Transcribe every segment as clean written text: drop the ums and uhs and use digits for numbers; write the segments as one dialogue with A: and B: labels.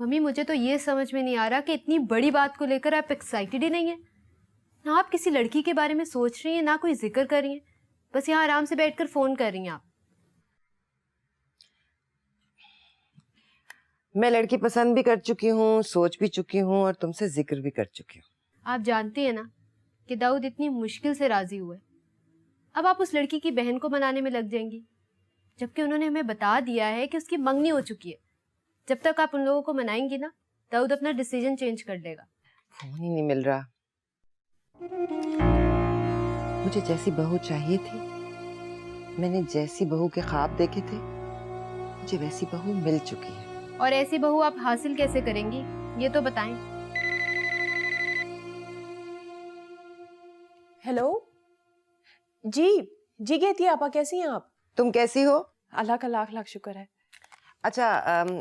A: Mummy मुझे तो ये समझ में नहीं आ रहा कि इतनी बड़ी बात को लेकर आप एक्साइटेड ही नहीं है। ना आप किसी लड़की के बारे में सोच रही हैं, ना कोई जिक्र कर रही हैं, बस यहाँ आराम से बैठकर फोन कर रही हैं आप।
B: मैं लड़की पसंद भी कर चुकी हूँ, सोच भी चुकी हूँ और तुमसे जिक्र भी कर चुकी हूँ।
A: आप जानती हैं ना कि दाऊद इतनी मुश्किल से राजी हुए, अब आप उस लड़की की बहन को मनाने में लग जाएंगी, जबकि उन्होंने हमें बता दिया है कि उसकी मंगनी हो चुकी है। जब तक आप उन लोगों को मनाएंगी ना, दाऊद अपना डिसीजन चेंज कर देगा।
B: फोन ही नहीं मिल रहा। मुझे जैसी बहू चाहिए थी, मैंने जैसी बहू के ख्वाब देखे थे, मुझे वैसी बहू मिल चुकी है।
A: और ऐसी बहू आप हासिल कैसे करेंगी ये तो बताएं।
C: हेलो जी जी कहती आपा, कैसी हैं आप?
B: तुम कैसी हो?
C: अल्लाह का लाख लाख शुक्र है।
B: अच्छा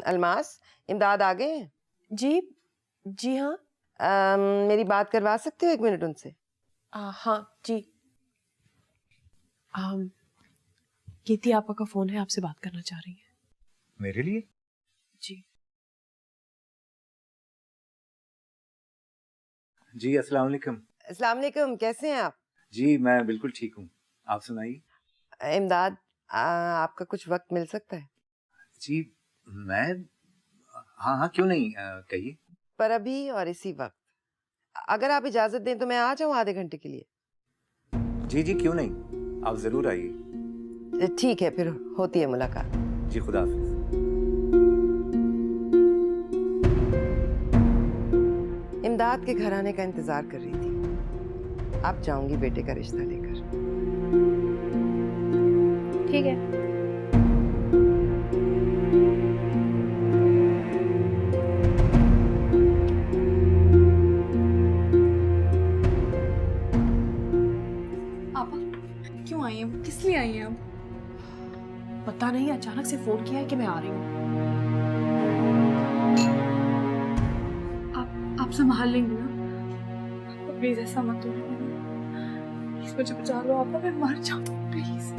B: अलमास, इमदाद आ गए हैं?
C: जी जी हाँ।
B: मेरी बात करवा सकते हो 1 मिनट उनसे?
C: हाँ जी। कीर्ति आपा का फोन है, आपसे बात करना चाह रही है।
D: मेरे लिए?
C: जी
D: जी अस्सलाम वालेकुम।
B: अस्सलाम वालेकुम, कैसे हैं आप?
D: जी मैं बिल्कुल ठीक हूँ, आप सुनाइए।
B: इमदाद, आपका कुछ वक्त मिल सकता है?
D: जी मैं, हाँ हाँ क्यों नहीं, कहिए।
B: पर अभी और इसी वक्त अगर आप इजाजत दें तो मैं आ जाऊं आधे घंटे के लिए।
D: जी जी क्यों नहीं, आप जरूर आइए।
B: ठीक है, फिर होती है मुलाकात।
D: जी खुदा हाफिज।
B: इमदाद के घर आने का इंतजार कर रही थी, अब जाऊंगी बेटे का रिश्ता लेकर।
A: ठीक है।
E: आपा क्यों आई हैं, किस लिए आई हैं आप?
C: पता नहीं, अचानक से फोन किया है कि मैं आ रही हूँ।
E: आप संभाल लेंगे ना? प्लीज ऐसा मत करो, प्लीज मुझे बचा लो आपा, मैं मर जाऊँ प्लीज।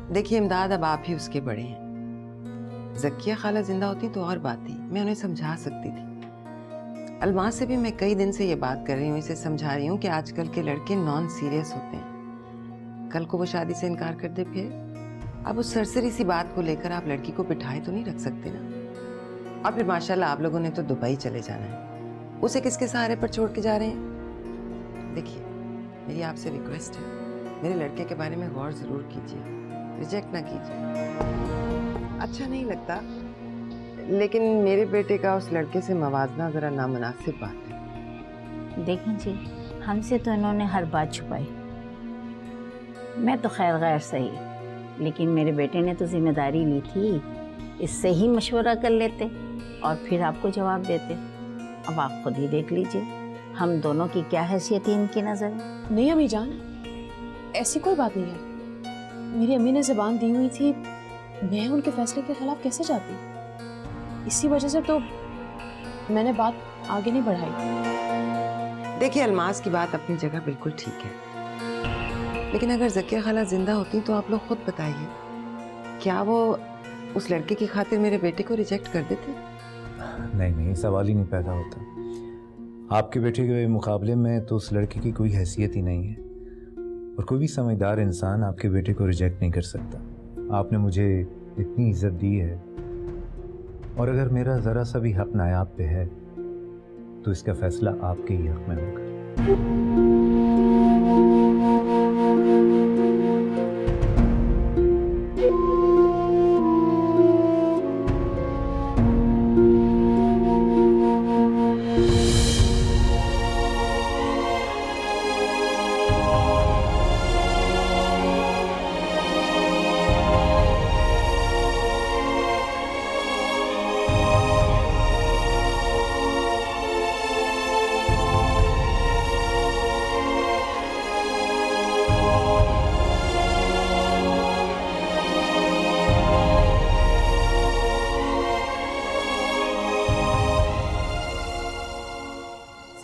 B: देखिए इमदाद, अब आप ही उसके बड़े हैं। ज़किया खाला जिंदा होती तो और बात थी, मैं उन्हें समझा सकती थी। अलमास से भी मैं कई दिन से ये बात कर रही हूँ, इसे समझा रही हूँ कि आजकल के लड़के नॉन सीरियस होते हैं। कल को वो शादी से इनकार कर दे फिर? अब उस सरसरी सी बात को लेकर आप लड़की को बिठाए तो नहीं रख सकते ना। और फिर माशाल्लाह आप लोगों ने तो दुबई चले जाना है, उसे किसके सहारे पर छोड़ के जा रहे हैं? देखिए मेरी आपसे रिक्वेस्ट है, मेरे लड़के के बारे में गौर जरूर कीजिए, रिजेक्ट ना कीजिए। अच्छा नहीं लगता, लेकिन मेरे बेटे का उस लड़के से मवाजना जरा नामुनासिब बात है।
F: देखें जी, हमसे तो इन्होंने हर बात छुपाई। मैं तो खैर गैर सही, लेकिन मेरे बेटे ने तो जिम्मेदारी ली थी, इससे ही मशवरा कर लेते और फिर आपको जवाब देते। अब आप खुद ही देख लीजिए हम दोनों की क्या हैसियत है इनकी नज़र में।
C: नहीं अम्मी जान, ऐसी कोई बात नहीं है। मेरी अम्मी ने ज़बान दी हुई थी, मैं उनके फैसले के खिलाफ कैसे जाती? इसी वजह से तो मैंने बात आगे नहीं बढ़ाई।
B: देखिए अलमास की बात अपनी जगह बिल्कुल ठीक है, लेकिन अगर ज़किया खाला जिंदा होती तो आप लोग खुद बताइए, क्या वो उस लड़के की खातिर मेरे बेटे को रिजेक्ट कर देते?
D: नहीं नहीं, सवाल ही नहीं पैदा होता। आपके बेटे के मुकाबले में तो उस लड़के की कोई हैसियत ही नहीं है, और कोई भी समझदार इंसान आपके बेटे को रिजेक्ट नहीं कर सकता। आपने मुझे इतनी इज्जत दी है, और अगर मेरा ज़रा सा भी हक नायाब पे है तो इसका फैसला आपके ही हक में होगा।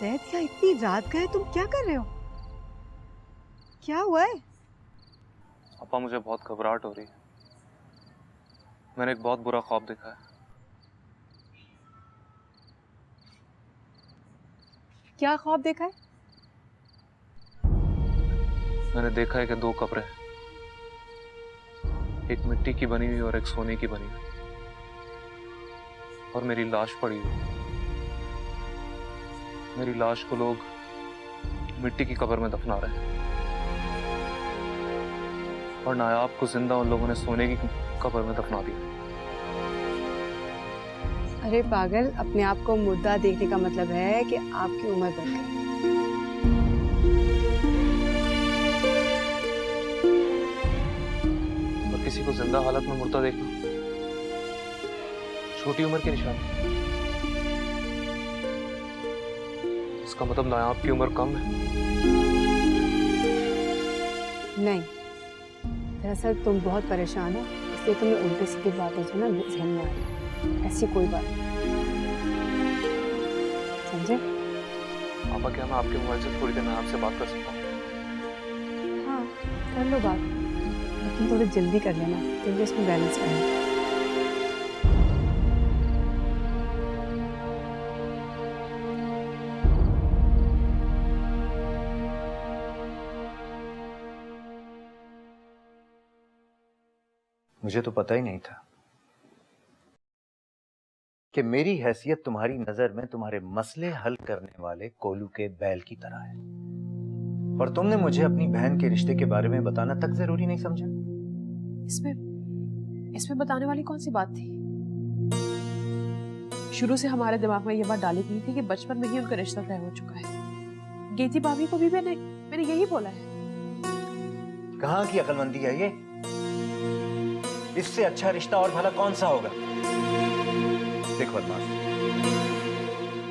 G: जैद, क्या इतनी रात गए, तुम क्या कर रहे हो? क्या हुआ है?
H: अपा मुझे बहुत घबराहट हो रही है। मैंने एक बहुत बुरा ख्वाब देखा है।
G: क्या ख्वाब देखा है?
H: मैंने देखा है कि दो कब्रें हैं, एक मिट्टी की बनी हुई और एक सोने की बनी हुई, और मेरी लाश पड़ी हुई। मेरी लाश को लोग मिट्टी की कब्र में दफना रहे हैं और नायाब को जिंदा उन लोगों ने सोने की कब्र में दफना दिया।
G: अरे पागल, अपने आप को मुर्दा देखने का मतलब है कि आपकी उम्र बढ़ गई।
H: और किसी को जिंदा हालत में मुर्दा देखना छोटी उम्र की निशानी। इसका मतलब नायाब की उम्र कम है।
G: नहीं, दरअसल तुम बहुत परेशान हो, इसलिए तुम्हें उल्टी सीधी बातें जो ना ध्यान में आ रही। ऐसी कोई बात नहीं, समझे?
H: पापा, क्या मैं आपके मोबाइल से थोड़ी देर में आपसे बात कर सकता हूँ?
G: हाँ, कर लो बात, लेकिन थोड़ी जल्दी कर लेना क्योंकि इसमें बैलेंस करना है।
D: मुझे तो पता ही नहीं था कि मेरी हैसियत तुम्हारी नजर में तुम्हारे मसले हल करने वाले कोलू के बैल की तरह है, और तुमने मुझे अपनी बहन के रिश्ते के बारे में बताना तक जरूरी नहीं समझा।
C: इसमें बताने वाली कौन सी बात थी? शुरू से हमारे दिमाग में ये बात डाली गई थी कि बचपन में ही उनका रिश्ता तय हो चुका है। गेती भाभी को भी मैंने यही बोला है।
D: कहाँ की अक्लमंदी है ये? इससे अच्छा रिश्ता और भला कौन सा होगा? देखो अल्मास,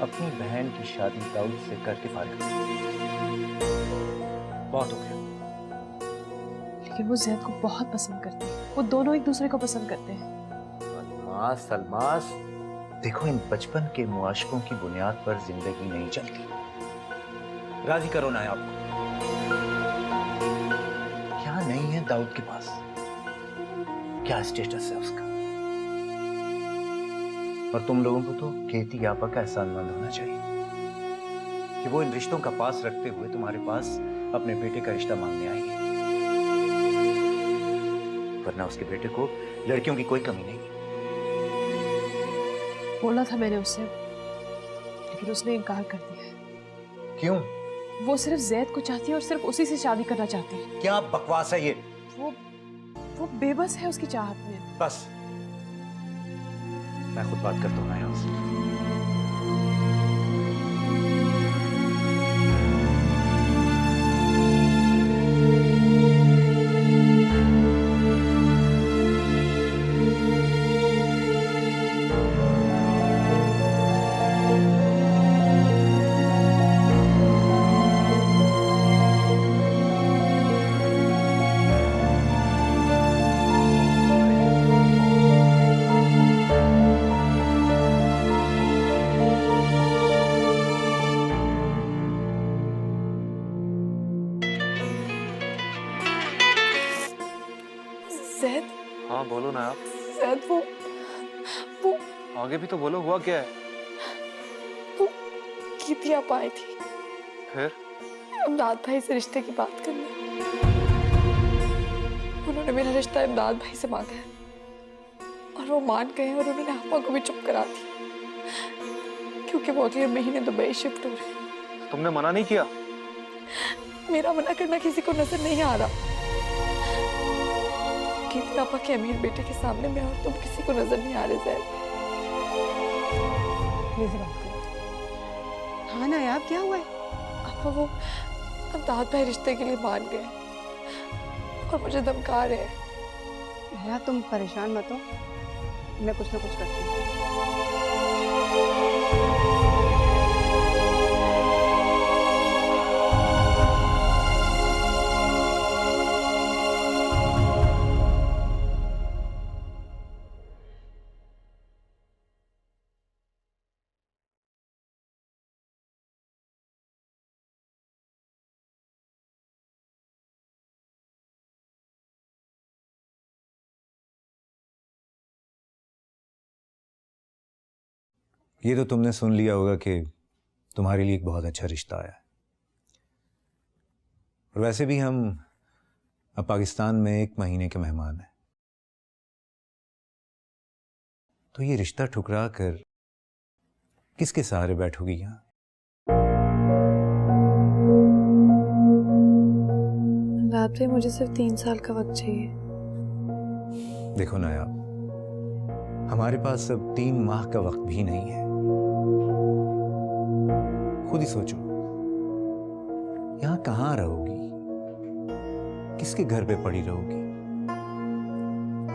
D: अपनी बहन की शादी दाऊद से करके फारिग हो। बहुत हो गया।
C: लेकिन वो जैद को बहुत पसंद करते हैं, वो दोनों एक दूसरे को पसंद करते हैं।
D: अल्मास, अल्मास, देखो इन बचपन के मुआशकों की बुनियाद पर जिंदगी नहीं चलती। राजी करो ना आपको। क्या नहीं है दाऊद के पास? क्या स्टेटस है उसका? और तुम लोगों को तो खेती आपा का एहसानमंद होना चाहिए कि वो इन रिश्तों का पास रखते हुए तुम्हारे पास अपने बेटे का रिश्ता मांगने आई है, वरना उसके बेटे को लड़कियों की कोई कमी नहीं है।
C: बोला था मैंने उससे, लेकिन उसने इनकार कर दिया है।
D: क्यों?
C: वो सिर्फ जैद को चाहती है और सिर्फ उसी से शादी करना चाहती है।
D: क्या बकवास है ये?
C: वो बेबस है उसकी चाहत में।
D: बस, मैं खुद बात करता हूँ ना उससे।
E: जैद,
H: हाँ बोलो ना आप।
E: जैद, वो
H: आगे भी तो बोलो, हुआ क्या है?
E: कीती आप आई थी
H: फिर?
E: इमदाद भाई से रिश्ते की बात करने। उन्होंने मेरा रिश्ता इमदाद भाई से मांगा है और वो मान गए और उन्होंने आपा को भी चुप करा दी क्योंकि वो अगले महीने दुबई शिफ्ट हो रहे हैं।
H: तुमने मना नहीं किया?
E: मेरा मना करना किसी को नजर नहीं आ रहा। कीती आपा के अमीर बेटे के सामने मैं और तुम किसी को नजर नहीं आ रहे। जैद,
G: मेरी बात करो। हाँ ना यार, क्या हुआ है?
E: आपा वो इमदाद भाई रिश्ते के लिए मान गए और मुझे धमका रहे हैं।
G: यार तुम परेशान मत हो, मैं कुछ ना कुछ करती हूँ।
D: ये तो तुमने सुन लिया होगा कि तुम्हारे लिए एक बहुत अच्छा रिश्ता आया है। और वैसे भी हम अब पाकिस्तान में 1 महीने के मेहमान हैं, तो ये रिश्ता ठुकरा कर किसके सहारे बैठोगी यहाँ?
E: रात पे मुझे सिर्फ 3 साल का वक्त चाहिए।
D: देखो नायाब, हमारे पास अब 3 माह का वक्त भी नहीं है। खुद ही सोचो, यहाँ कहाँ रहोगी, किसके घर पे पड़ी रहोगी?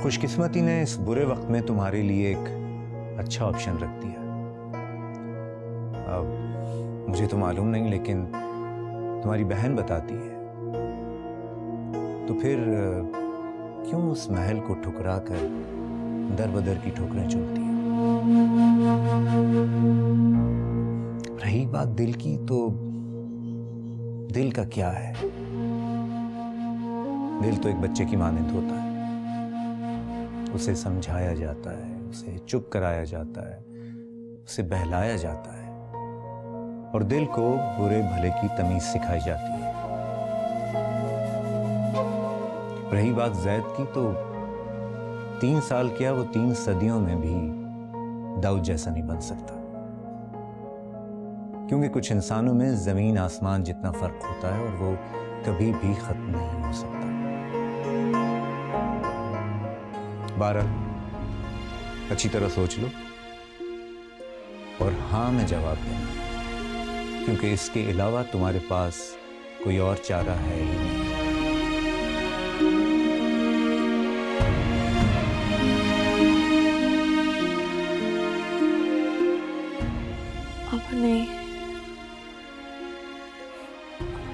D: खुशकिस्मती ने इस बुरे वक्त में तुम्हारे लिए एक अच्छा ऑप्शन रख दिया। अब मुझे तो मालूम नहीं, लेकिन तुम्हारी बहन बताती है। तो फिर क्यों उस महल को ठुकरा कर दर बदर की ठोकरें चुनती है? रही बात दिल की, तो दिल का क्या है? दिल तो एक बच्चे की मानंद होता है। उसे समझाया जाता है, उसे चुप कराया जाता है, उसे बहलाया जाता है, और दिल को बुरे भले की तमीज सिखाई जाती है। रही बात जैद की, तो 3 साल क्या, वो 3 सदियों में भी दाऊद जैसा नहीं बन सकता, क्योंकि कुछ इंसानों में जमीन आसमान जितना फर्क होता है और वो कभी भी खत्म नहीं हो सकता। 12 अच्छी तरह सोच लो और हाँ में जवाब देना, क्योंकि इसके अलावा तुम्हारे पास कोई और चारा है ही नहीं।
E: अब नहीं,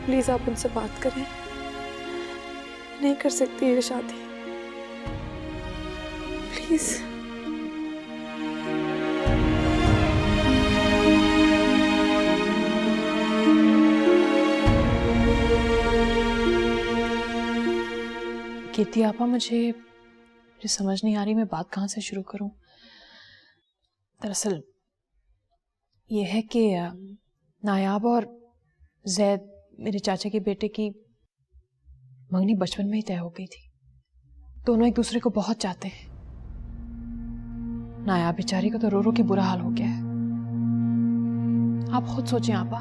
E: प्लीज आप उनसे बात करें। नहीं कर सकती ये शादी, प्लीज।
C: कीर्ति आपा, मुझे समझ नहीं आ रही मैं बात कहाँ से शुरू करूं। दरअसल ये है कि नायाब और जैद, मेरे चाचा के बेटे की मंगनी बचपन में ही तय हो गई थी। दोनों एक दूसरे को बहुत चाहते हैं। नायाब बेचारी का तो रो रो के बुरा हाल हो गया है। आप खुद सोचें आपा,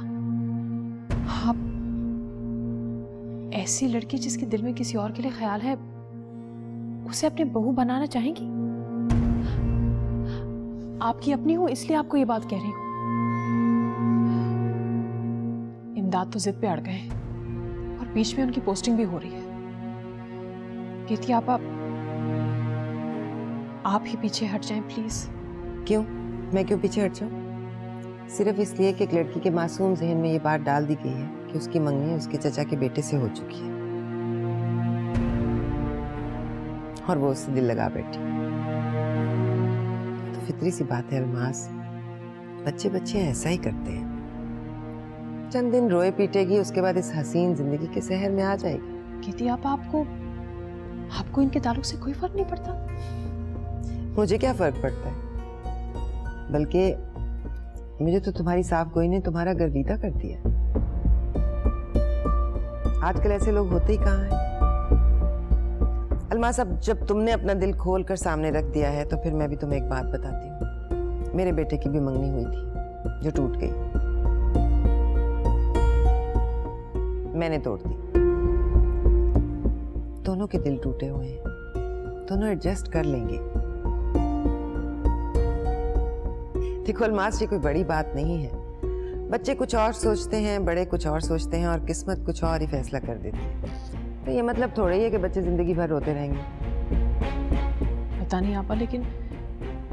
C: आप ऐसी लड़की जिसके दिल में किसी और के लिए ख्याल है, उसे अपने बहू बनाना चाहेंगी? आपकी अपनी हो इसलिए आपको ये बात कह रही हूं। इमदाद तो जिद पे अड़ गए और बीच में उनकी पोस्टिंग भी हो रही है। कीर्ति आप ही पीछे हट जाएं प्लीज।
B: क्यों? मैं क्यों पीछे हट जाऊं? सिर्फ इसलिए कि एक लड़की के मासूम जहन में ये बात डाल दी गई है कि उसकी मंगनी उसके चचा के बेटे से हो चुकी है और वो उससे दिल लगा बैठी। तो फितरी सी बात है अल्मास, बच्चे ऐसा ही करते हैं। चंद दिन रोए पीटेगी, उसके बाद इस हसीन जिंदगी के शहर में आ जाएगी।
C: कीर्ति आपको इनके ताल्लुक से कोई फर्क नहीं पड़ता?
B: मुझे क्या फर्क पड़ता है, बल्कि मुझे तो तुम्हारी साफ गोई ने तुम्हारा गर्विदा कर दिया। आजकल ऐसे लोग होते ही कहाँ हैं। अलमास, अब जब तुमने अपना दिल खोल कर सामने रख दिया है तो फिर मैं भी तुम्हें एक बात बताती हूँ। मेरे बेटे की भी मंगनी हुई थी जो टूट गई, मैंने तोड़ दी। दोनों के दिल टूटे हुए हैं, दोनों एडजस्ट कर लेंगे। देखो अलमास, ये कोई बड़ी बात नहीं है। बच्चे कुछ और सोचते हैं, बड़े कुछ और सोचते हैं, और किस्मत कुछ और ही फैसला कर देती है। तो ये मतलब थोड़ा ही है कि बच्चे जिंदगी भर रोते रहेंगे।
C: पता नहीं आपा, लेकिन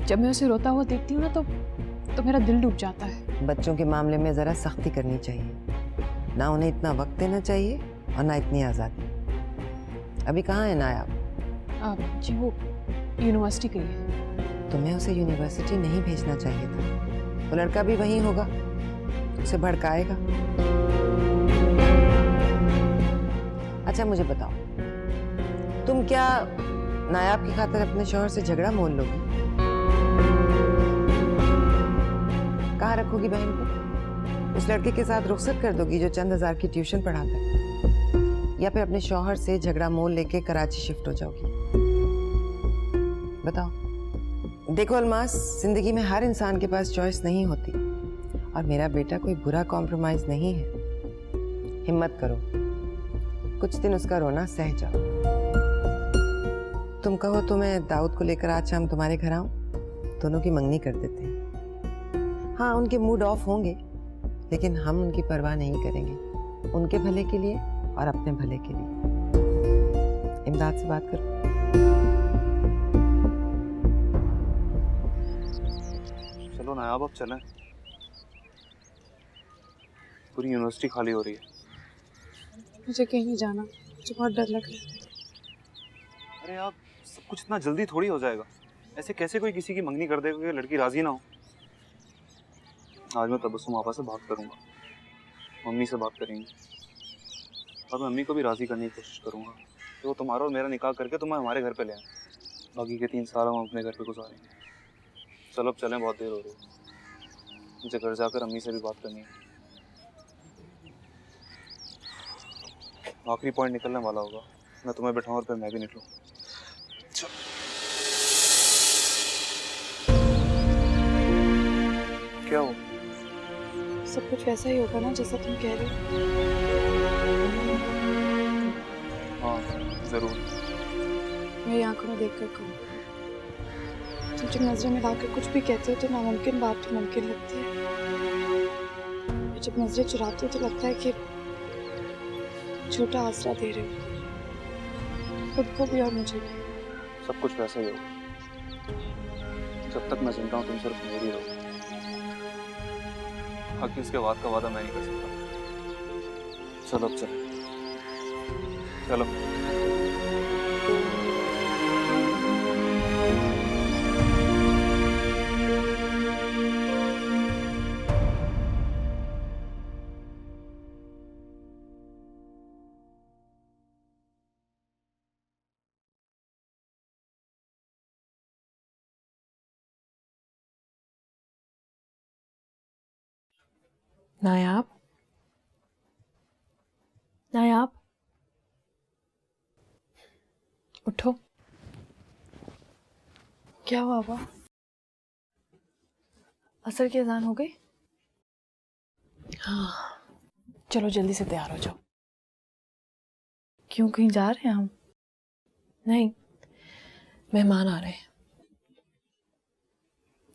C: जब मैं उसे रोता हुआ देखती हूँ ना तो मेरा दिल डूब जाता है।
B: बच्चों के मामले में जरा सख्ती करनी चाहिए, ना उन्हें इतना वक्त देना चाहिए और ना इतनी आज़ादी। अभी कहाँ है नायाब?
C: जी वो यूनिवर्सिटी गई है।
B: तुम्हें उसे यूनिवर्सिटी नहीं भेजना चाहिए था। वो लड़का भी वहीं होगा, उसे भड़काएगा। अच्छा मुझे बताओ, तुम क्या नायाब की खातिर अपने शौहर से झगड़ा मोल लोगी? कहाँ रखोगी बहन को? उस लड़के के साथ रुखसत कर दोगी जो चंद हजार की ट्यूशन पढ़ाता है, या फिर अपने शौहर से झगड़ा मोल लेके कराची शिफ्ट हो जाओगी? बताओ। देखो अलमास, जिंदगी में हर इंसान के पास चॉइस नहीं होती, और मेरा बेटा कोई बुरा कॉम्प्रोमाइज नहीं है। हिम्मत करो, कुछ दिन उसका रोना सह जाओ। तुम कहो तो मैं दाऊद को लेकर आज शाम तुम्हारे घर आऊं, दोनों की मंगनी कर देते हैं। हाँ, उनके मूड ऑफ होंगे, लेकिन हम उनकी परवाह नहीं करेंगे, उनके भले के लिए और अपने भले के लिए। इमदाद से बात करो।
H: चलो नायाब, अब चलें। पूरी यूनिवर्सिटी खाली हो रही है।
E: मुझे कहीं नहीं जाना, मुझे बहुत डर लग रहा है।
H: अरे आप, सब कुछ इतना जल्दी थोड़ी हो जाएगा। ऐसे कैसे कोई किसी की मंगनी कर देगा कि लड़की राजी ना हो? आज मैं तबस्सुम आपा से बात करूंगा, मम्मी से बात करेंगे, और मैं मम्मी को भी राजी करने की कोशिश करूंगा कि वो तुम्हारा और मेरा निकाह करके तुम्हें हमारे घर पे ले आए। बाकी के 3 साल हम अपने घर पे गुजारेंगे। चलो अब चलें, बहुत देर हो रही है। मुझे घर जाकर अम्मी से भी बात करनी है। आखिरी पॉइंट निकलने वाला होगा, मैं तुम्हें बैठाऊं और फिर मैं भी निकलूं। क्या हो?
E: सब कुछ वैसा ही होगा ना जैसा तुम कह रहे हो?
H: हाँ जरूर।
E: मेरी आंखों में देखकर कहूँ, तुम जब नजरें मिलाकर कुछ भी कहते हो तो नामुमकिन बात तो मुमकिन लगती है। जब नजरें चुराते हो तो लगता है कि छोटा आसरा दे रहे हो, खुद को भी और मुझे भी।
H: सब कुछ वैसा ही होगा। जब तक मैं जिंदा हूँ तुम सिर्फ मेरी रहो। बाकी उसके बाद का वादा मैं नहीं कर सकता। चलो अब चलो, चलो।
E: नायाब, नायाब, उठो। क्या हुआ हुआ? असर की अजान हो गई? हाँ, चलो जल्दी से तैयार हो जाओ। क्यों, कहीं जा रहे हैं हम? नहीं, मेहमान आ रहे हैं।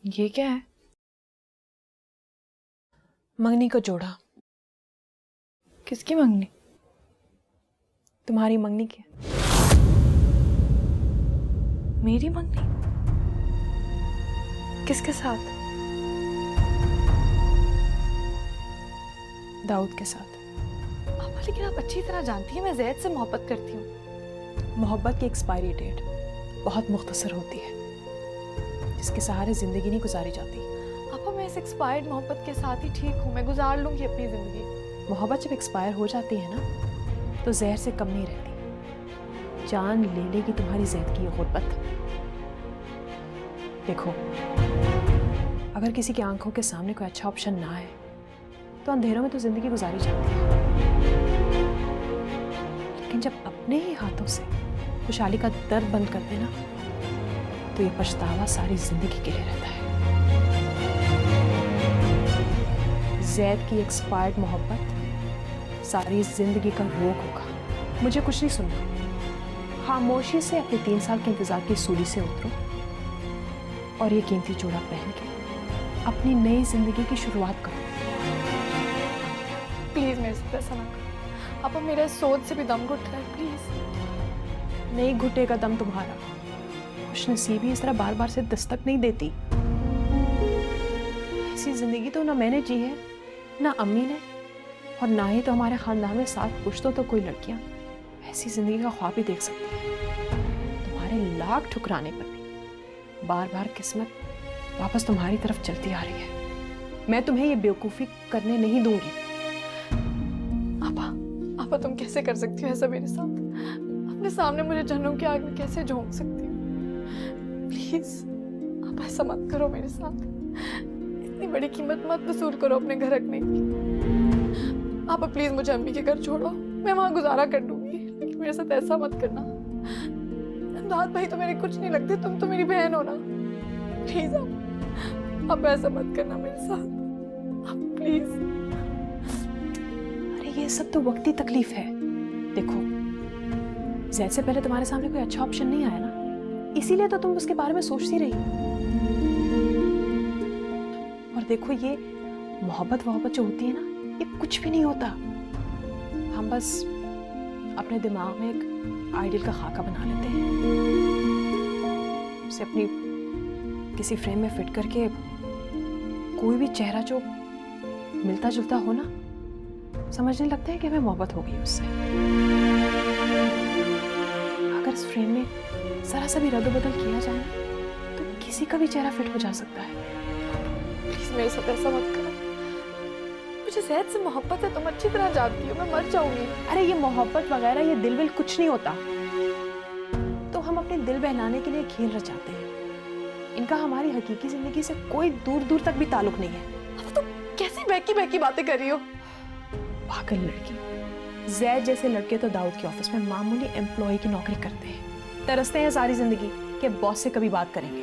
E: ये क्या है? मंगनी का जोड़ा। किसकी मंगनी? तुम्हारी मंगनी की। मेरी मंगनी? किसके साथ? दाऊद के साथ।
I: पापा, लेकिन आप अच्छी तरह जानती हैं मैं ज़ैद से मोहब्बत करती हूँ।
C: मोहब्बत की एक्सपायरी डेट बहुत मुख्तसर होती है, जिसके सहारे जिंदगी नहीं गुजारी जाती।
I: पापा, मैं इस एक्सपायर्ड मोहब्बत के साथ ही ठीक हूँ, मैं गुजार लूँगी अपनी ज़िंदगी।
C: मोहब्बत जब एक्सपायर हो जाती है ना, तो जहर से कम नहीं रहती। जान ले लेगी तुम्हारी ज़ैद की ये गुर्बत। देखो, अगर किसी की आंखों के सामने कोई अच्छा ऑप्शन ना है तो अंधेरों में तो जिंदगी गुजारी जाती है, लेकिन जब अपने ही हाथों से खुशहाली का दर बंद कर देना, तो ये पछतावा सारी जिंदगी के लिए रहता है। ज़ैद की एक्सपायर्ड मोहब्बत सारी जिंदगी का रोग होगा। मुझे कुछ नहीं सुनना, खामोशी से अपने 3 साल के इंतजार की सूली से उतरो और ये कीमती जोड़ा पहन के अपनी नई जिंदगी की शुरुआत करो।
I: प्लीज़ मेरे साथ ऐसा ना करो। पापा, मेरा इस सोच से भी दम घुट रहा है, प्लीज़।
C: नहीं घुटेगा दम तुम्हारा। खुशनसीबी इस तरह बार बार से दस्तक नहीं देती। ऐसी जिंदगी तो ना मैंने जी है, ना अम्मी ने, और ना ही तो हमारे खानदान में 7 पुश्तों तो कोई लड़कियां ऐसी जिंदगी का ख्वाब ही देख सकती है। तुम्हारे लाख ठुकराने पर भी बार बार किस्मत वापस तुम्हारी तरफ चलती आ रही है। मैं तुम्हें ये बेवकूफ़ी करने नहीं दूंगी।
I: पापा, तुम कैसे कर सकती हो ऐसा मेरे साथ? अपने सामने मुझे जहन्नुम की आग में कैसे झोंक सकती हो? प्लीज आप ऐसा मत करो मेरे साथ।
E: इतनी बड़ी कीमत मत वसूल करो अपने घर रखने की। आप प्लीज मुझे अम्मी के घर छोड़ो, मैं वहां गुजारा कर लूंगी, लेकिन मेरे साथ ऐसा मत करना। इमदाद भाई तो मेरे कुछ नहीं लगते, तुम तो मेरी बहन हो ना। प्लीज आप ऐसा मत करना मेरे साथ, आप प्लीज।
C: अरे ये सब तो वक्ती तकलीफ है। देखो जैद से पहले तुम्हारे सामने कोई अच्छा ऑप्शन नहीं आया ना, इसीलिए तो तुम उसके बारे में सोचती रही। और देखो ये मोहब्बत जो होती है ना, ये कुछ भी नहीं होता। हम बस अपने दिमाग में एक आइडियल का खाका बना लेते हैं, उसे अपनी किसी फ्रेम में फिट करके कोई भी चेहरा जो मिलता जुलता हो ना, समझने लगते हैं कि हमें मोहब्बत हो गई उससे। अगर इस फ्रेम में जरा सा भी रद्द-बदल किया जाए तो किसी का भी चेहरा फिट हो जा सकता है।
E: प्लीज मेरे साथ ऐसा मत करो। मुझे ज़ैद से मोहब्बत है, तुम अच्छी तरह जानती हो, मैं मर जाऊंगी।
C: अरे ये मोहब्बत वगैरह ये दिल विल कुछ नहीं होता। तो हम अपने दिल बहलाने के लिए खेल रचाते हैं, इनका हमारी हकीकी जिंदगी से कोई दूर दूर तक भी ताल्लुक नहीं है।
E: अब तुम कैसी बहकी बातें कर रही हो?
C: पागल लड़की। ज़ैद जैसे लड़के तो दाऊद के ऑफिस में मामूली एम्प्लॉय की नौकरी करते हैं, तरसते हैं सारी जिंदगी कि बॉस से कभी बात करेंगे।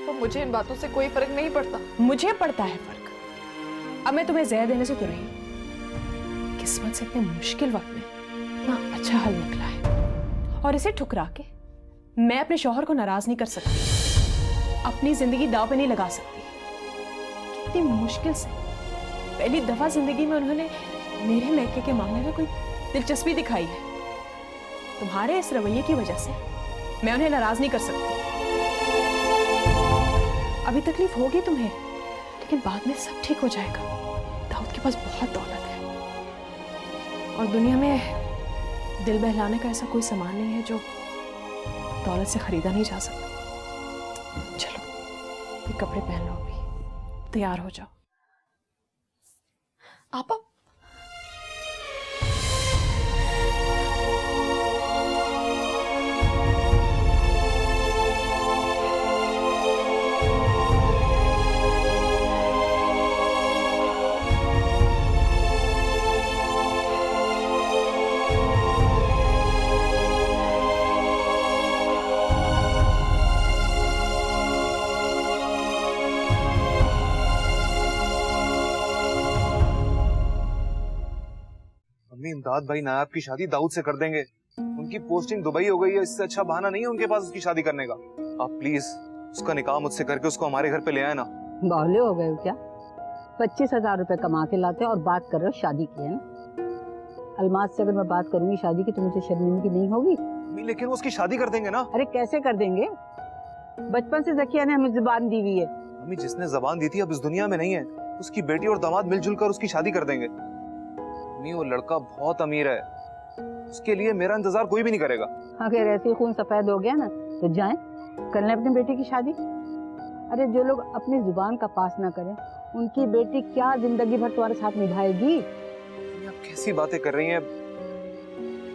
E: तो मुझे इन बातों से कोई फर्क नहीं पड़ता।
C: मुझे पड़ता है फर्क। अब मैं तुम्हें ज़ैद देने से तो रही, किस्मत से इतने मुश्किल वक्त में इतना अच्छा हल निकला है, और इसे ठुकरा के मैं अपने शौहर को नाराज नहीं कर सकती, अपनी जिंदगी दांव पे नहीं लगा सकती। कितनी मुश्किल से पहली दफा जिंदगी में उन्होंने मेरे मैके के मामले में कोई दिलचस्पी दिखाई है। तुम्हारे इस रवैये की वजह से मैं उन्हें नाराज नहीं कर सकती। अभी तकलीफ होगी तुम्हें, लेकिन बाद में सब ठीक हो जाएगा। दाऊद के पास बहुत दौलत है, और दुनिया में दिल बहलाने का ऐसा कोई सामान नहीं है जो दौलत से खरीदा नहीं जा सकता। चलो ये कपड़े पहन लो, अभी तैयार हो जाओ।
E: आपा
H: इमदाद भाई नायाब की शादी दाऊद से कर देंगे। उनकी पोस्टिंग दुबई हो गई है, इससे अच्छा बहाना नहीं है उनके पास उसकी शादी करने का। आप प्लीज उसका निकाह मुझसे करके उसको हमारे घर पे ले आए ना।
F: बावले हो गए हो क्या? 25,000 रुपए कमा के लाते और बात कर रहे हो शादी की, है ना? अलमास से अगर मैं बात करूंगी शादी की तो मुझे शर्मिंदगी नहीं होगी?
H: लेकिन वो उसकी शादी कर देंगे ना।
F: अरे कैसे कर देंगे? बचपन से ज़किया ने हमें जुबान दी हुई है।
H: अम्मी जिसने जबान दी थी अब इस दुनिया में नहीं है, उसकी बेटी और दामाद मिलजुल कर उसकी शादी कर देंगे। अम्मी वो लड़का बहुत अमीर है, उसके लिए मेरा इंतजार कोई भी नहीं करेगा।
F: अगर ऐसे खून सफेद हो गया ना तो जाएं कर लें अपनी बेटी की शादी। अरे जो लोग अपनी जुबान का पास ना करें उनकी बेटी क्या जिंदगी भर तुम्हारे साथ निभाएगी?
H: आप कैसी बातें कर रही हैं?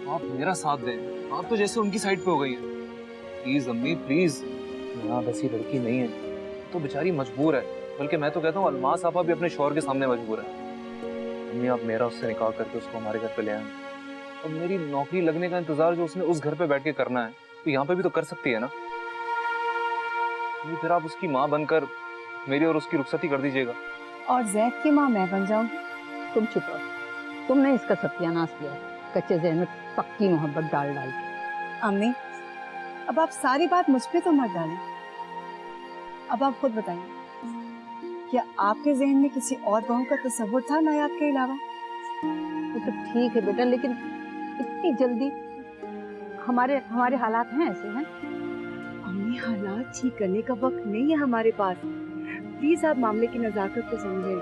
H: आप मेरा साथ दें, आप तो जैसे उनकी साइड पे हो गई हैं। प्लीज अम्मी प्लीज, यहाँ वैसी लड़की नहीं है तो बेचारी मजबूर है, बल्कि मैं तो कहता हूँ अलमास आपा भी अपने शौहर के सामने मजबूर है। अम्मी आप मेरा उससे निकाह करके उसको हमारे घर पे ले आए, और मेरी नौकरी लगने का इंतजार जो उसने उस घर पे बैठ के करना है तो यहाँ पे भी तो कर सकती है ना। फिर आप उसकी माँ बनकर मेरी और उसकी रुखसती कर दीजिएगा।
F: और ज़ैद की माँ मैं बन जाऊंगी? तुम चुप रहो, तुमने इसका सत्यानाश किया कच्चे ज़हन में पक्की मोहब्बत डाल डाल के।
G: अम्मी अब आप सारी बात मुझ पे तो मत डालें। अब आप खुद बताइए, क्या आपके जहन में किसी और बहू का तस्वुर था नायाब के अलावा?
F: वो तो ठीक है बेटा, लेकिन इतनी जल्दी हमारे हालात हैं ऐसे हैं।
G: अम्मी हालात ठीक करने का वक्त नहीं है हमारे पास, प्लीज आप मामले की नजाकत को समझें।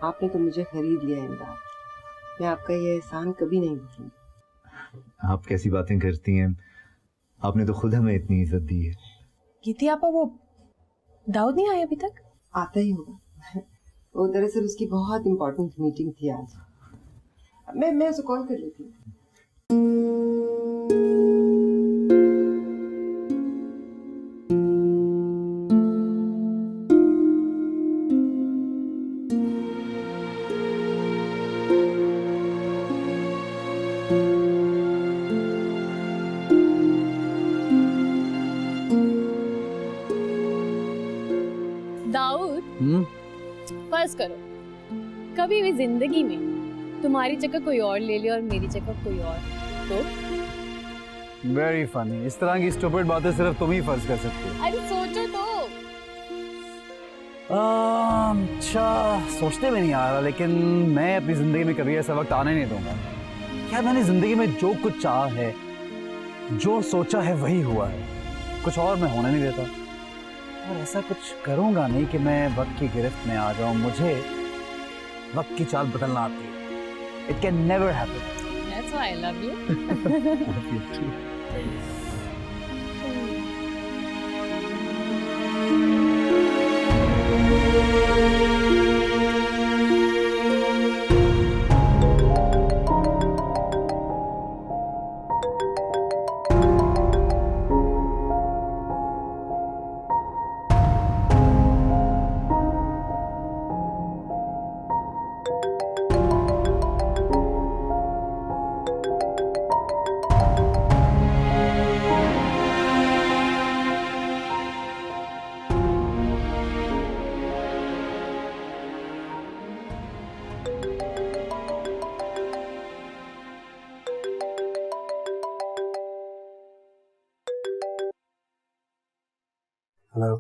B: आपने तो मुझे खरीद लिया इमदाद, मैं आपका ये एहसान कभी नहीं भूलूंगी।
D: आप कैसी बातें करती हैं? आपने तो खुद हमें इतनी इज्जत दी है।
C: गीती आपा वो दाऊद नहीं आया अभी तक?
B: आता ही होगा, वो दरअसल उसकी बहुत इंपॉर्टेंट मीटिंग थी आज। मैं उसे कॉल कर लेती हूँ।
C: दाऊद, फर्ज करो कभी भी जिंदगी में तुम्हारी जगह कोई और ले ले और मेरी जगह कोई और, तो
J: वेरी फनी। इस तरह की स्टूपिड बातें सिर्फ तुम ही फर्ज कर सकते हो।
C: अरे सोचो तो।
J: अच्छा, सोचने में नहीं आ रहा, लेकिन मैं अपनी जिंदगी में कभी ऐसा वक्त आने नहीं दूंगा। क्या मैंने जिंदगी में जो कुछ चाहा है, जो सोचा है, वही हुआ है। कुछ और मैं होने नहीं देता, और ऐसा कुछ करूंगा नहीं कि मैं वक्त की गिरफ्त में आ जाऊं। मुझे वक्त की चाल बदलना आती है। It can never happen.
C: That's why I love you.
B: Hello.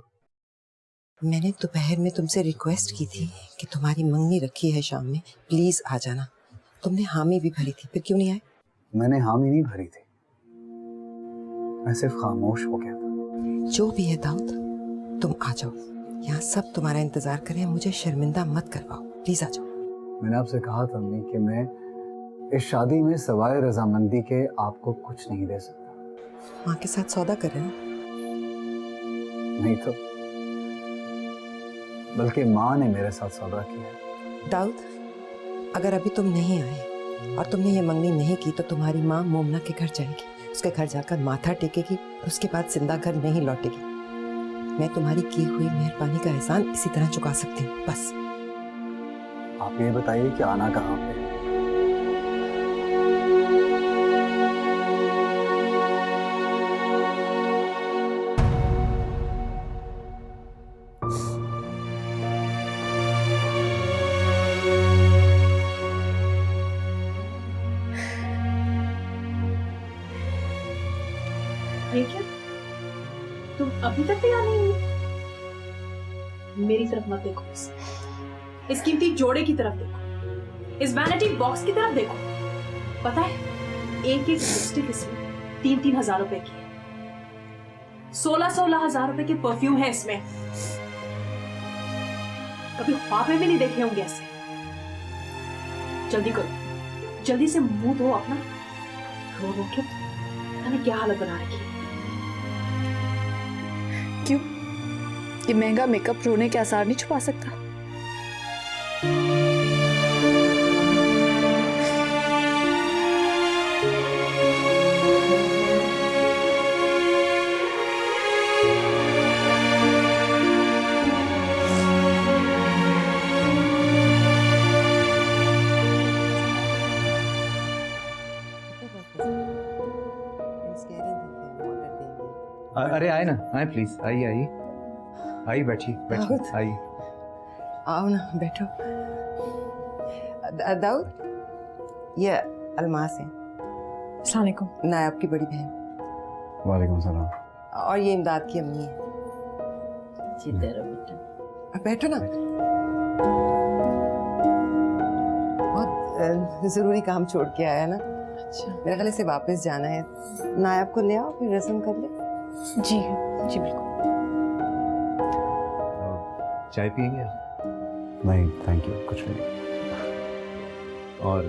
B: मैंने दोपहर में तुमसे रिक्वेस्ट की थी कि तुम्हारी मंगनी रखी है शाम में, प्लीज आ जाना। तुमने हामी भी भरी थी, फिर क्यों नहीं आए?
J: मैंने हामी नहीं भरी थी, मैं सिर्फ खामोश हो गया था।
B: जो भी है दाऊद, तुम आ जाओ। यहाँ सब तुम्हारा इंतजार करें, मुझे शर्मिंदा मत करवाओ, प्लीज आ जाओ।
J: मैंने आपसे कहा था अम्मी कि मैं इस शादी में सवाए रजामंदी के आपको कुछ नहीं दे सकता।
B: माँ के साथ सौदा कर रहे हो?
J: नहीं तो, बल्कि माँ ने मेरे साथ सौदा किया।
B: दाऊद, अगर अभी तुम नहीं आए और तुमने ये मंगनी नहीं की तो तुम्हारी माँ मोमना के घर जाएगी, उसके घर जाकर माथा टेकेगी, उसके बाद जिंदा घर नहीं लौटेगी। मैं तुम्हारी की हुई मेहरबानी का एहसान इसी तरह चुका सकती हूँ, बस।
J: आप ये बताइए कि आना कहाँ पे?
C: ये क्या? तुम अभी तक तैयार नहीं हुई? मेरी तरफ मत देखो, इस कीमती जोड़े की तरफ देखो, इस वैनिटी बॉक्स की तरफ देखो। पता है, एक एक लिपस्टिक इसमें 3-3 हजार रुपए की है, 16-16 हजार रुपए के परफ्यूम है इसमें। कभी ख्वाब में भी नहीं देखे होंगे ऐसे। जल्दी करो, जल्दी से मुंह धो अपना। रो रो के मैंने क्या हालत बना रखी है।
E: क्यों? ये महंगा मेकअप रोने के आसार नहीं छुपा सकता?
D: अरे आए ना, आए प्लीज, आइए आइए आइए, बैठिए बैठिए, आइए।
B: आओ ना, बैठो। दाऊद, ये अलमास है,
E: अस्सलाम वालेकुम।
B: नायब की बड़ी बहन।
J: वालेकुम सलाम।
B: और ये इमदाद की अम्मी है। अब बैठो ना। बहुत जरूरी काम छोड़ के आया ना। अच्छा, मेरे ख्याल से वापस जाना है। नायब को ले आओ, फिर रस्म कर ले।
E: जी जी बिल्कुल।
D: चाय पियेंगे?
J: नहीं थैंक यू, कुछ नहीं।
D: और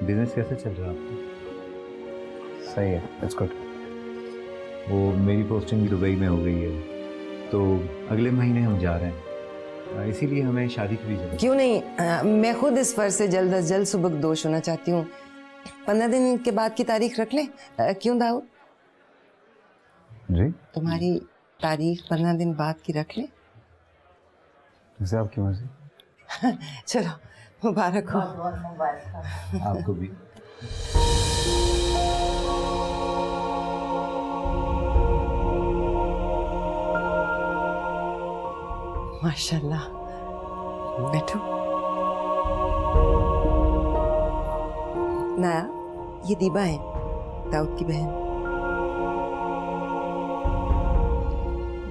D: बिजनेस कैसे चल रहा है आपका?
J: सही है, इट्स गुड।
D: वो मेरी पोस्टिंग भी दुबई में हो गई है, तो अगले महीने हम जा रहे हैं, इसीलिए हमें शादी की भी जरूरत।
B: क्यों नहीं, मैं खुद इस फर्ज से जल्द अज जल्द सुबकदोश होना चाहती हूँ। 15 दिन के बाद की तारीख रख लें? क्यों दाऊद
J: जी?
B: तुम्हारी तारीख 15 दिन बाद की रख लें?
J: जैसे आपकी मर्जी।
B: चलो, मुबारक हो।
D: आपको भी।
B: माशाल्लाह। बैठो। नाया, ये दीबा है, दाऊद की बहन।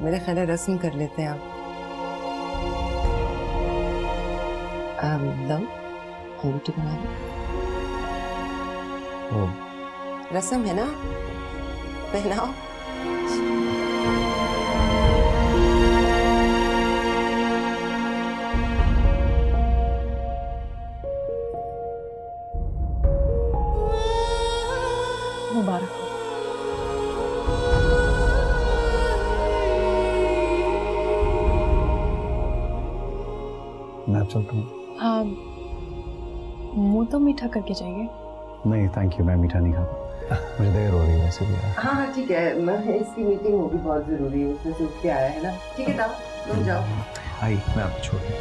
B: मेरा ख्याल है रस्म कर लेते हैं आप। दाऊद, अंगूठी बना लो। रस्म है ना, पहनाओ।
C: मुबारक हो।
J: मैं अब चलता हूँ।
C: हाँ, मुंह तो मीठा करके जाइए।
J: नहीं थैंक यू, मैं मीठा नहीं खाता। मुझे देर हो रही है वैसे भी यार।
B: हाँ हाँ ठीक है, मैं इसकी मीटिंग होगी, बहुत जरूरी है, उसमें से उठ के आया है ना। ठीक है दाऊद, तुम जाओ।
J: आई, मैं आपको छोड़ दूँ।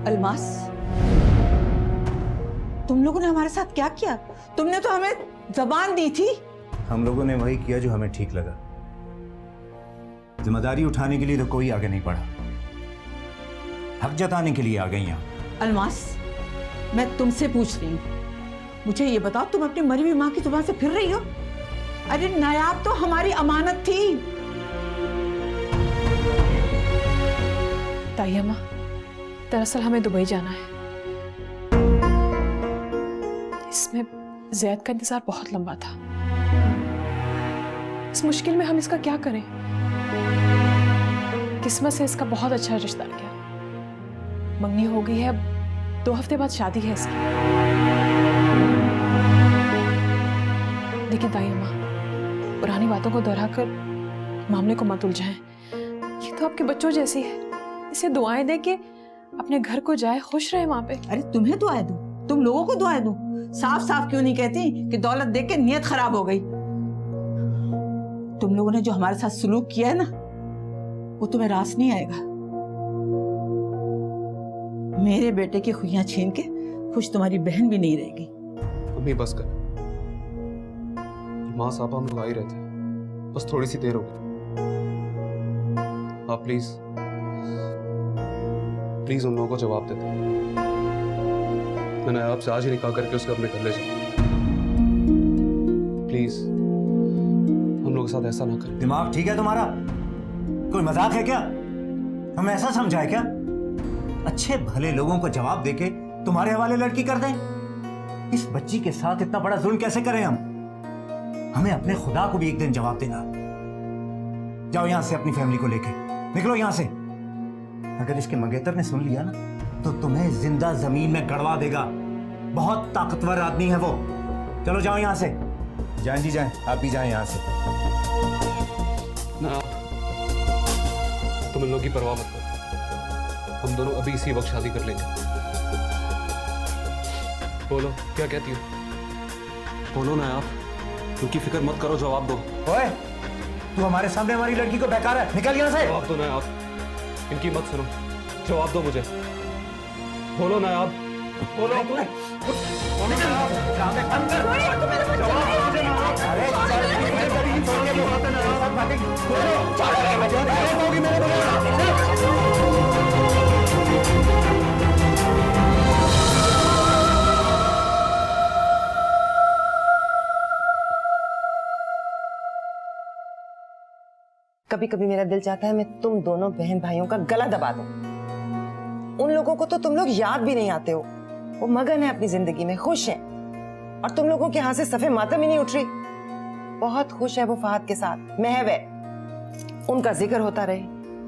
K: अलमास, तुम लोगों ने हमारे साथ क्या किया? तुमने तो हमें जबान दी थी।
D: हम लोगों ने वही किया जो हमें ठीक लगा। जिम्मेदारी उठाने के लिए तो कोई आगे नहीं बढ़ा, हक जताने के लिए आ गई यहाँ।
K: अलमास, मैं तुमसे पूछ रही हूँ, मुझे ये बताओ, तुम अपनी मरी हुई माँ की जुबान से फिर रही हो? अरे नायाब तो हमारी अमानत थी।
C: ताई अम्मा, दरअसल हमें दुबई जाना है। इसमें ज़ैद का इंतजार बहुत लंबा था। इस मुश्किल में हम इसका क्या करें? किस्मत से इसका बहुत अच्छा रिश्ता गया, मंगनी हो गई है, अब 2 हफ्ते बाद शादी है इसकी। लेकिन ताई अम्मा, पुरानी बातों को दोहराकर मामले को मत उलझाएं। ये तो आपके बच्चों जैसी है, इसे दुआएं दे के अपने घर को जाए, खुश रहे वहां पे।
K: अरे तुम्हें दुआएं दूं? तुम लोगों को दुआएं दूं? साफ साफ क्यों नहीं कहती कि दौलत देख के नीयत खराब हो गई? तुम लोगों ने जो हमारे साथ सलूक किया है ना, वो तुम्हें रास नहीं आएगा। मेरे बेटे की खुशियां छीन के खुश तुम्हारी बहन भी नहीं रहेगी।
H: अम्मी बस कर, माँ साहब हम लोग आ ही रहे थे, बस थोड़ी सी देर हो गई। आप प्लीज प्लीज उन लोगों को जवाब दे दो। मैंने आपसे आज ही निकाह करके उसको अपने घर ले जाऊं। प्लीज हम लोग के साथ ऐसा ना करें।
D: दिमाग ठीक है तुम्हारा? कोई मजाक है क्या? हमें ऐसा समझा है क्या? अच्छे भले लोगों को जवाब देके तुम्हारे हवाले लड़की कर दें? इस बच्ची के साथ इतना बड़ा जुल्म कैसे करें हम? हमें अपने खुदा को भी एक दिन जवाब देना। जाओ यहां से, अपनी फैमिली को लेके निकलो यहां से। अगर इसके मंगेतर ने सुन लिया ना, तो तुम्हें जिंदा जमीन में गड़वा देगा। बहुत ताकतवर आदमी है वो। चलो जाओ यहां से। जाएं जी जाएं, आप भी जाएं यहां से।
H: ना तुम इन लोगों की परवाह मत करो, हम दोनों अभी इसी वक्त शादी कर लेंगे। बोलो क्या कहती हो? बोलो ना आप, उनकी फिक्र मत करो, जवाब दो।
D: ओए, तू हमारे सामने हमारी लड़की को बेकार है, निकल यहां से।
H: जवाब दो ना आप, इनकी मत सुनो, जवाब दो मुझे। बोलो ना आप, बोलो।
B: कभी कभी मेरा दिल चाहता है मैं तुम दोनों बहन भाइयों का गला दबा दूं। उन लोगों को तो तुम लोग याद भी नहीं आते हो। वो मगन है अपनी जिंदगी में, खुश हैं, और तुम लोगों के यहाँ से सफे मातम ही नहीं उठ रही। बहुत खुश है वो फहद के साथ, महव है। उनका जिक्र होता रहे,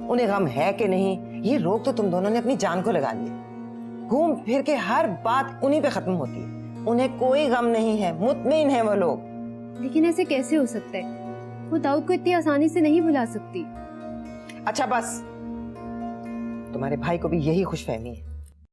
B: उन्हें गम है कि नहीं, ये रोग तो तुम दोनों ने अपनी जान को लगा लिया। घूम फिर के हर बात उन्हीं पे खत्म होती है। उन्हें कोई गम नहीं है, मुतमईन है वो लोग।
A: लेकिन ऐसे कैसे हो सकता है? वो दाऊद को इतनी आसानी से नहीं भुला सकती।
B: अच्छा बस, तुम्हारे भाई को भी यही खुशफहमी है।